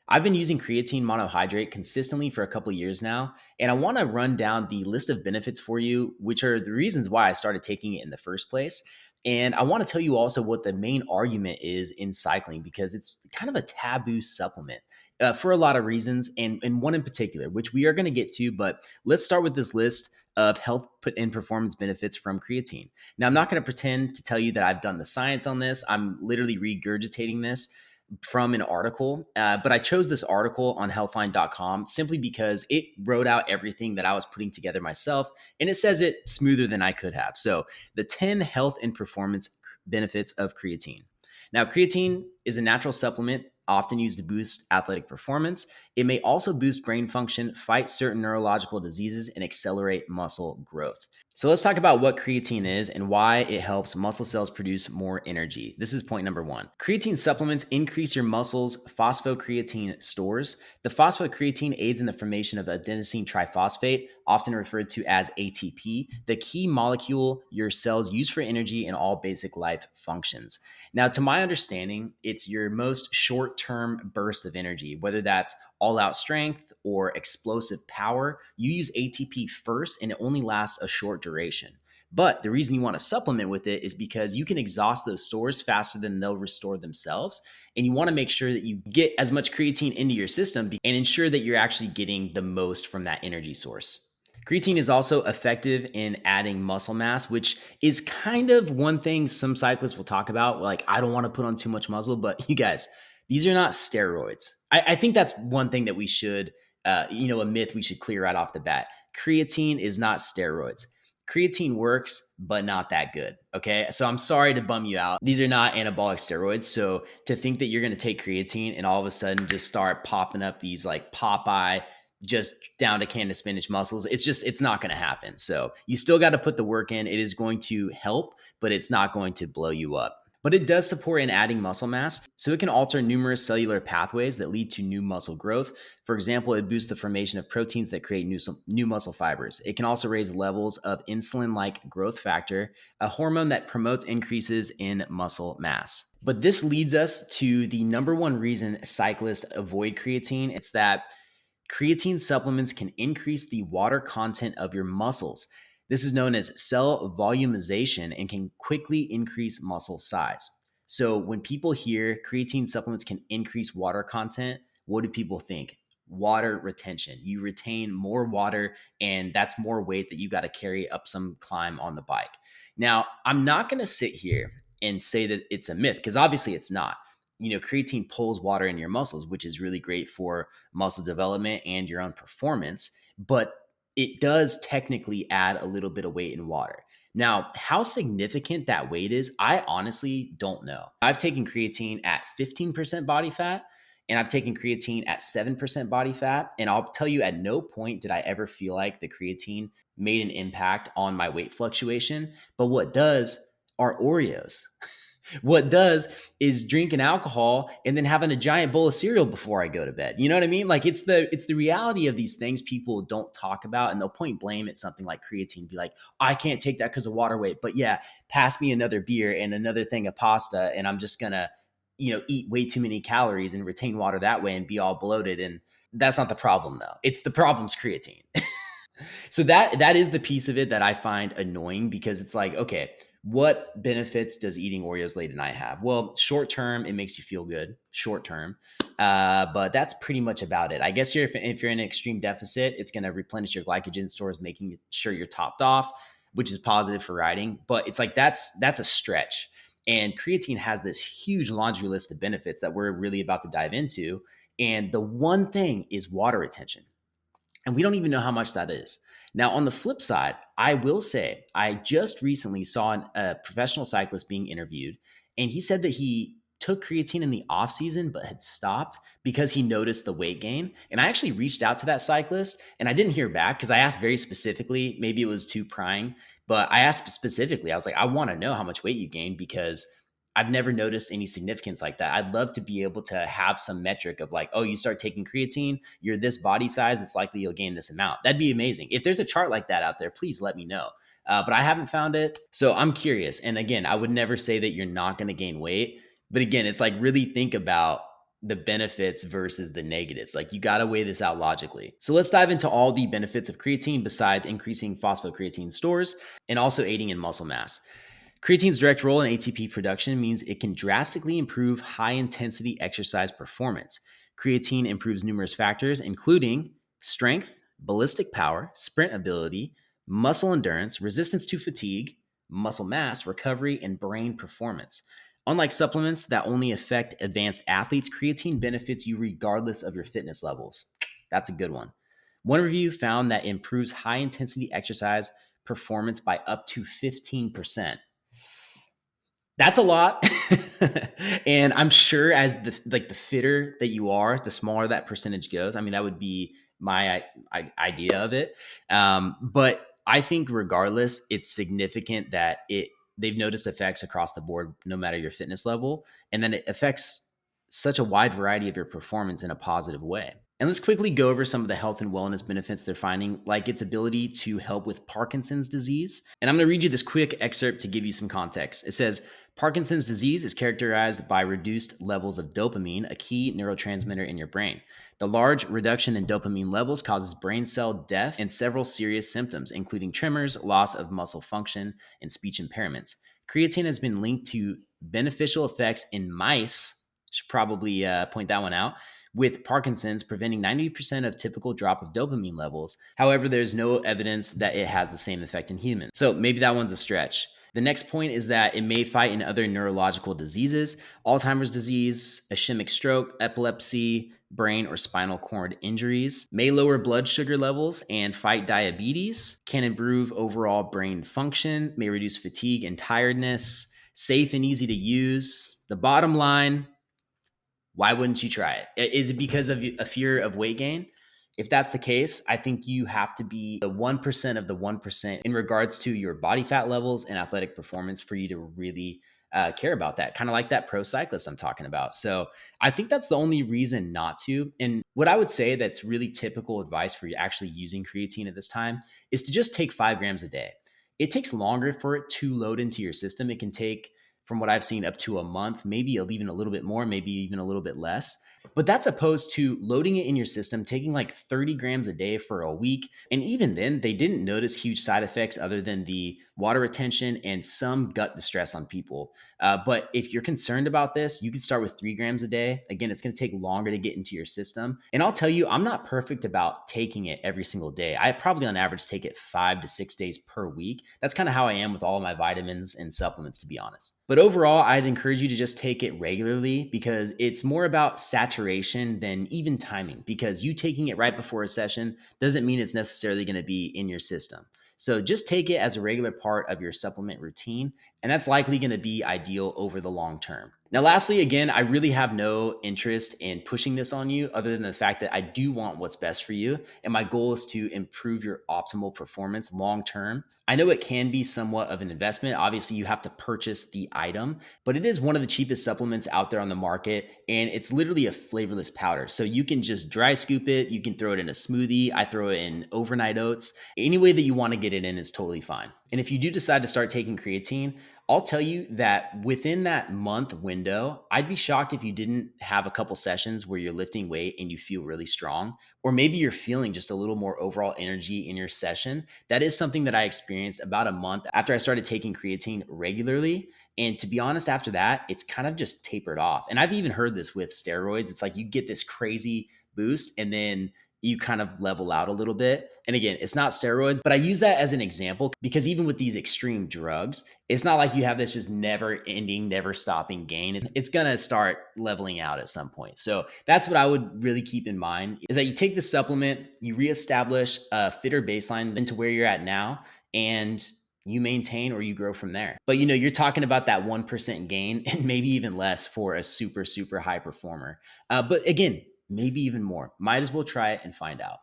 I've been using creatine monohydrate consistently for a couple years now, and I want to run down the list of benefits for you, which are the reasons why I started taking it in the first place. And I want to tell you also what the main argument is in cycling because it's kind of a taboo supplement for a lot of reasons, and one in particular, which we are going to get to. But let's start with this list of health and performance benefits from creatine. Now, I'm not going to pretend to tell you that I've done the science on this. I'm literally regurgitating this from an article, but I chose this article on healthline.com simply because it wrote out everything that I was putting together myself, and it says it smoother than I could have. So, the 10 health and performance benefits of creatine. Now, creatine is a natural supplement often used to boost athletic performance. It may also boost brain function, fight certain neurological diseases, and accelerate muscle growth. So let's talk about what creatine is and why it helps muscle cells produce more energy. This is point number one. Creatine supplements increase your muscles' phosphocreatine stores. The phosphocreatine aids in the formation of adenosine triphosphate, often referred to as ATP, the key molecule your cells use for energy in all basic life functions. Now, to my understanding, it's your most short-term burst of energy, whether that's all-out strength or explosive power. You use ATP first, and it only lasts a short duration. But the reason you want to supplement with it is because you can exhaust those stores faster than they'll restore themselves. And you want to make sure that you get as much creatine into your system and ensure that you're actually getting the most from that energy source. Creatine is also effective in adding muscle mass, which is kind of one thing some cyclists will talk about. Like, I don't want to put on too much muscle, but you guys, these are not steroids. I think that's one thing that we should, a myth we should clear right off the bat. Creatine is not steroids. Creatine works, but not that good. Okay. So I'm sorry to bum you out. These are not anabolic steroids. So to think that you're going to take creatine and all of a sudden just start popping up these like Popeye, just down to can of spinach muscles, it's not going to happen. So you still got to put the work in. It is going to help, but it's not going to blow you up. But it does support in adding muscle mass, so it can alter numerous cellular pathways that lead to new muscle growth. For example, it boosts the formation of proteins that create new muscle fibers. It can also raise levels of insulin-like growth factor, a hormone that promotes increases in muscle mass. But this leads us to the number one reason cyclists avoid creatine. It's that creatine supplements can increase the water content of your muscles. This is known as cell volumization and can quickly increase muscle size. So when people hear creatine supplements can increase water content, what do people think? Water retention. You retain more water, and that's more weight that you got to carry up some climb on the bike. Now, I'm not going to sit here and say that it's a myth because obviously it's not. Creatine pulls water in your muscles, which is really great for muscle development and your own performance, but it does technically add a little bit of weight in water. Now, how significant that weight is, I honestly don't know. I've taken creatine at 15% body fat, and I've taken creatine at 7% body fat. And I'll tell you, at no point did I ever feel like the creatine made an impact on my weight fluctuation. But what does are Oreos. What does is drinking alcohol and then having a giant bowl of cereal before I go to bed. You know what I mean? Like it's the reality of these things people don't talk about, and they'll point blame at something like creatine, be like, I can't take that because of water weight. But yeah, pass me another beer and another thing of pasta, and I'm just gonna, eat way too many calories and retain water that way and be all bloated. And that's not the problem though. It's the problem's creatine. So that is the piece of it that I find annoying because it's like, okay, what benefits does eating Oreos late at night have? Well, short term, it makes you feel good, short term, but that's pretty much about it. I guess if you're in an extreme deficit, it's going to replenish your glycogen stores, making sure you're topped off, which is positive for riding. But it's like that's a stretch. And creatine has this huge laundry list of benefits that we're really about to dive into. And the one thing is water retention. And we don't even know how much that is. Now, on the flip side, I will say I just recently saw a professional cyclist being interviewed, and he said that he took creatine in the off season, but had stopped because he noticed the weight gain. And I actually reached out to that cyclist, and I didn't hear back because I asked very specifically. Maybe it was too prying, but I asked specifically. I was like, I want to know how much weight you gained because I've never noticed any significance like that. I'd love to be able to have some metric of like, oh, you start taking creatine, you're this body size, it's likely you'll gain this amount. That'd be amazing. If there's a chart like that out there, please let me know. But I haven't found it. So I'm curious. And again, I would never say that you're not going to gain weight. But again, it's like really think about the benefits versus the negatives. Like you got to weigh this out logically. So let's dive into all the benefits of creatine besides increasing phosphocreatine stores and also aiding in muscle mass. Creatine's direct role in ATP production means it can drastically improve high intensity exercise performance. Creatine improves numerous factors, including strength, ballistic power, sprint ability, muscle endurance, resistance to fatigue, muscle mass, recovery, and brain performance. Unlike supplements that only affect advanced athletes, creatine benefits you regardless of your fitness levels. That's a good one. One review found that it improves high intensity exercise performance by up to 15%. That's a lot. And I'm sure as the fitter that you are, the smaller that percentage goes. I mean, that would be my idea of it. But I think regardless, it's significant that they've noticed effects across the board, no matter your fitness level. And then it affects such a wide variety of your performance in a positive way. And let's quickly go over some of the health and wellness benefits they're finding, like its ability to help with Parkinson's disease. And I'm going to read you this quick excerpt to give you some context. It says, Parkinson's disease is characterized by reduced levels of dopamine, a key neurotransmitter in your brain. The large reduction in dopamine levels causes brain cell death and several serious symptoms, including tremors, loss of muscle function, and speech impairments. Creatine has been linked to beneficial effects in mice. Should probably point that one out. With Parkinson's, preventing 90% of typical drop of dopamine levels. However, there's no evidence that it has the same effect in humans. So maybe that one's a stretch. The next point is that it may fight in other neurological diseases, Alzheimer's disease, ischemic stroke, epilepsy, brain or spinal cord injuries, may lower blood sugar levels and fight diabetes, can improve overall brain function, may reduce fatigue and tiredness, safe and easy to use. The bottom line, why wouldn't you try it? Is it because of a fear of weight gain? If that's the case, I think you have to be the 1% of the 1% in regards to your body fat levels and athletic performance for you to really care about that. Kind of like that pro cyclist I'm talking about. So I think that's the only reason not to. And what I would say that's really typical advice for you actually using creatine at this time is to just take 5 grams a day. It takes longer for it to load into your system. It can take, from what I've seen, up to a month, maybe even a little bit more, maybe even a little bit less. But that's opposed to loading it in your system, taking like 30 grams a day for a week. And even then, they didn't notice huge side effects other than the water retention and some gut distress on people. But if you're concerned about this, you can start with 3 grams a day. Again, it's going to take longer to get into your system. And I'll tell you, I'm not perfect about taking it every single day. I probably on average take it 5 to 6 days per week. That's kind of how I am with all of my vitamins and supplements, to be honest. But overall, I'd encourage you to just take it regularly because it's more about saturation than even timing, because you taking it right before a session doesn't mean it's necessarily going to be in your system. So just take it as a regular part of your supplement routine, and that's likely going to be ideal over the long term. Now, lastly, again, I really have no interest in pushing this on you other than the fact that I do want what's best for you. And my goal is to improve your optimal performance long term. I know it can be somewhat of an investment. Obviously, you have to purchase the item, but it is one of the cheapest supplements out there on the market. And it's literally a flavorless powder. So you can just dry scoop it. You can throw it in a smoothie. I throw it in overnight oats. Any way that you want to get it in is totally fine. And if you do decide to start taking creatine, I'll tell you that within that month window, I'd be shocked if you didn't have a couple sessions where you're lifting weight and you feel really strong, or maybe you're feeling just a little more overall energy in your session. That is something that I experienced about a month after I started taking creatine regularly. And to be honest, after that, it's kind of just tapered off. And I've even heard this with steroids. It's like you get this crazy boost and then you kind of level out a little bit. And again, it's not steroids, but I use that as an example because even with these extreme drugs, it's not like you have this just never ending, never stopping gain. It's going to start leveling out at some point. So that's what I would really keep in mind is that you take the supplement, you reestablish a fitter baseline into where you're at now, and you maintain or you grow from there. But you're talking about that 1% gain and maybe even less for a super, super high performer. But again, maybe even more. Might as well try it and find out.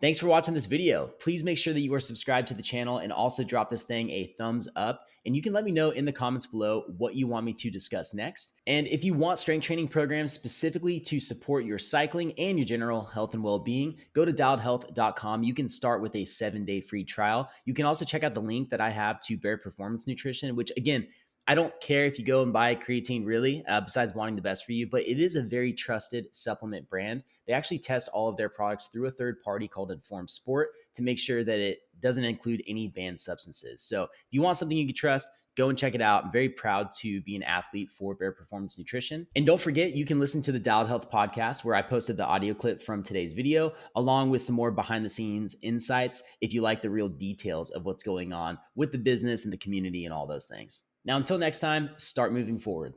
Thanks for watching this video. Please make sure that you are subscribed to the channel and also drop this thing a thumbs up. And you can let me know in the comments below what you want me to discuss next. And if you want strength training programs specifically to support your cycling and your general health and well-being, go to dialedhealth.com. You can start with a 7-day free trial. You can also check out the link that I have to Bare Performance Nutrition, which again, I don't care if you go and buy creatine really, besides wanting the best for you, but it is a very trusted supplement brand. They actually test all of their products through a third party called Informed Sport to make sure that it doesn't include any banned substances. So if you want something you can trust, go and check it out. I'm very proud to be an athlete for Bear Performance Nutrition. And don't forget, you can listen to the Dialed Health podcast where I posted the audio clip from today's video, along with some more behind the scenes insights if you like the real details of what's going on with the business and the community and all those things. Now, until next time, start moving forward.